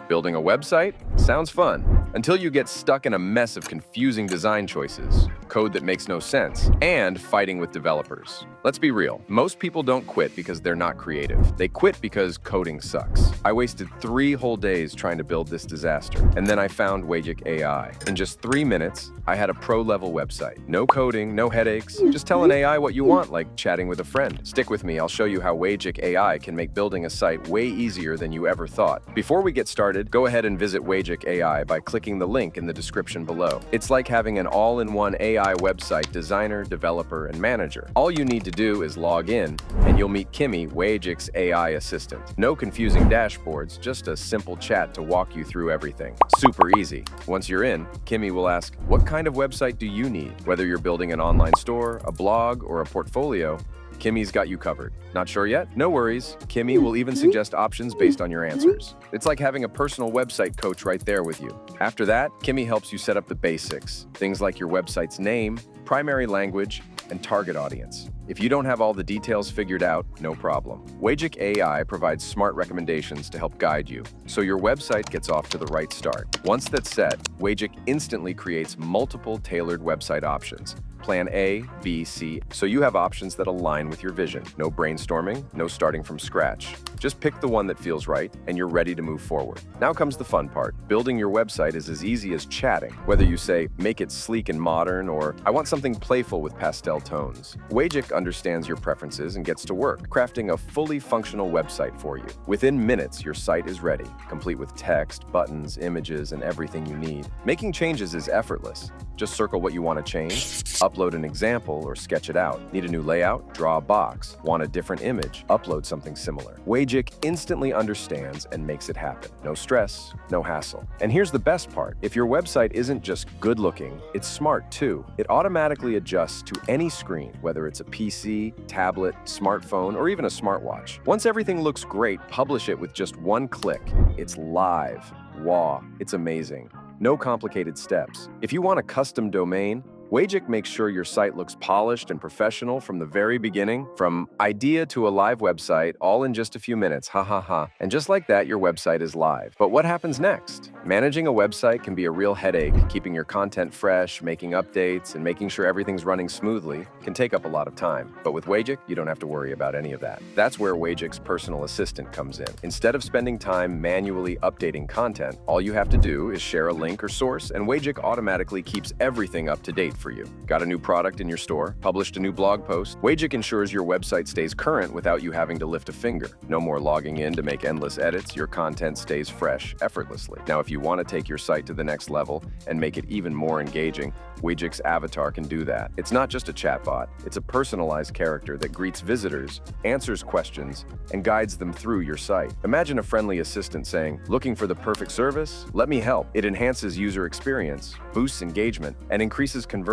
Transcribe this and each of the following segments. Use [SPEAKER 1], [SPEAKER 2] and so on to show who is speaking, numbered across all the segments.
[SPEAKER 1] Building a website? Sounds fun. Until you get stuck in a mess of confusing design choices, code that makes no sense, and fighting with developers. Let's be real. Most people don't quit because they're not creative. They quit because coding sucks. I wasted 3 whole days trying to build this disaster, and then I found Wegic.ai. In just 3 minutes, I had a pro-level website. No coding, no headaches. Just tell an AI what you want, like chatting with a friend. Stick with me, I'll show you how Wegic.ai can make building a site way easier than you ever thought. Before we get started, go ahead and visit Wegic.ai by clicking the link in the description below. It's like having an all-in-one AI website designer, developer, and manager. All you need to do is log in, and you'll meet Kimmy, Wegic's AI assistant. No confusing dashboards, just a simple chat to walk you through everything. Super easy. Once you're in, Kimmy will ask, what kind of website do you need? Whether you're building an online store, a blog, or a portfolio, Kimmy's got you covered. Not sure yet? No worries. Kimmy will even suggest options based on your answers. It's like having a personal website coach right there with you. After that, Kimmy helps you set up the basics, things like your website's name, primary language, and target audience. If you don't have all the details figured out, no problem. Wegic.ai provides smart recommendations to help guide you, so your website gets off to the right start. Once that's set, Wegic instantly creates multiple tailored website options. Plan A, B, C, so you have options that align with your vision. No brainstorming, no starting from scratch. Just pick the one that feels right, and you're ready to move forward. Now comes the fun part. Building your website is as easy as chatting. Whether you say, make it sleek and modern, or I want something playful with pastel tones. Wegic understands your preferences and gets to work, crafting a fully functional website for you. Within minutes, your site is ready, complete with text, buttons, images, and everything you need. Making changes is effortless. Just circle what you want to change, upload an example, or sketch it out. Need a new layout? Draw a box. Want a different image? Upload something similar. Wegic instantly understands and makes it happen. No stress, no hassle. And here's the best part. If your website isn't just good looking, it's smart too. It automatically adjusts to any screen, whether it's a PC, tablet, smartphone, or even a smartwatch. Once everything looks great, publish it with just one click. It's live. Wow, it's amazing. No complicated steps. If you want a custom domain, Wegic makes sure your site looks polished and professional from the very beginning. From idea to a live website, all in just a few minutes, ha ha ha. And just like that, your website is live. But what happens next? Managing a website can be a real headache. Keeping your content fresh, making updates, and making sure everything's running smoothly can take up a lot of time. But with Wegic, you don't have to worry about any of that. That's where Wegic's personal assistant comes in. Instead of spending time manually updating content, all you have to do is share a link or source, and Wegic automatically keeps everything up to date for you. Got a new product in your store? Published a new blog post? Wegic ensures your website stays current without you having to lift a finger. No more logging in to make endless edits. Your content stays fresh effortlessly. Now, if you want to take your site to the next level and make it even more engaging, Wegic's avatar can do that. It's not just a chatbot. It's a personalized character that greets visitors, answers questions, and guides them through your site. Imagine a friendly assistant saying, "Looking for the perfect service? Let me help." It enhances user experience, boosts engagement, and increases conversions.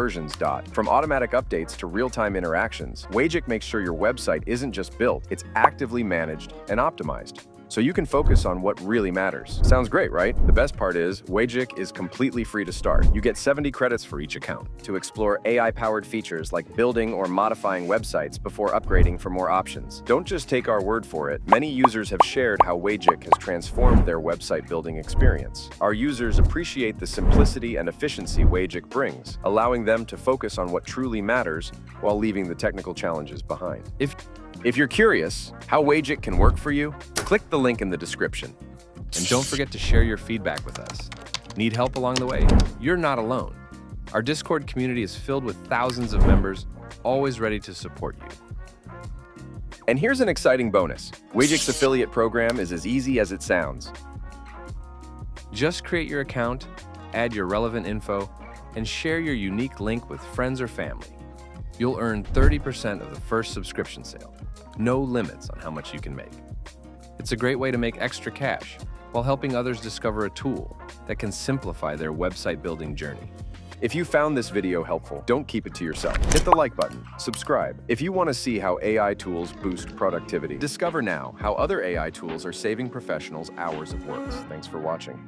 [SPEAKER 1] From automatic updates to real-time interactions, Wegic makes sure your website isn't just built, it's actively managed and optimized, so you can focus on what really matters. Sounds great, right? The best part is, Wegic is completely free to start. You get 70 credits for each account to explore AI-powered features like building or modifying websites before upgrading for more options. Don't just take our word for it. Many users have shared how Wegic has transformed their website building experience. Our users appreciate the simplicity and efficiency Wegic brings, allowing them to focus on what truly matters while leaving the technical challenges behind. If you're curious how Wegic can work for you, click the link in the description. And don't forget to share your feedback with us. Need help along the way? You're not alone. Our Discord community is filled with thousands of members, always ready to support you. And here's an exciting bonus. Wegic's affiliate program is as easy as it sounds. Just create your account, add your relevant info, and share your unique link with friends or family. You'll earn 30% of the first subscription sale. No limits on how much you can make. It's a great way to make extra cash while helping others discover a tool that can simplify their website building journey. If you found this video helpful, don't keep it to yourself. Hit the like button, subscribe. If you want to see how AI tools boost productivity, discover now how other AI tools are saving professionals hours of work. Thanks for watching.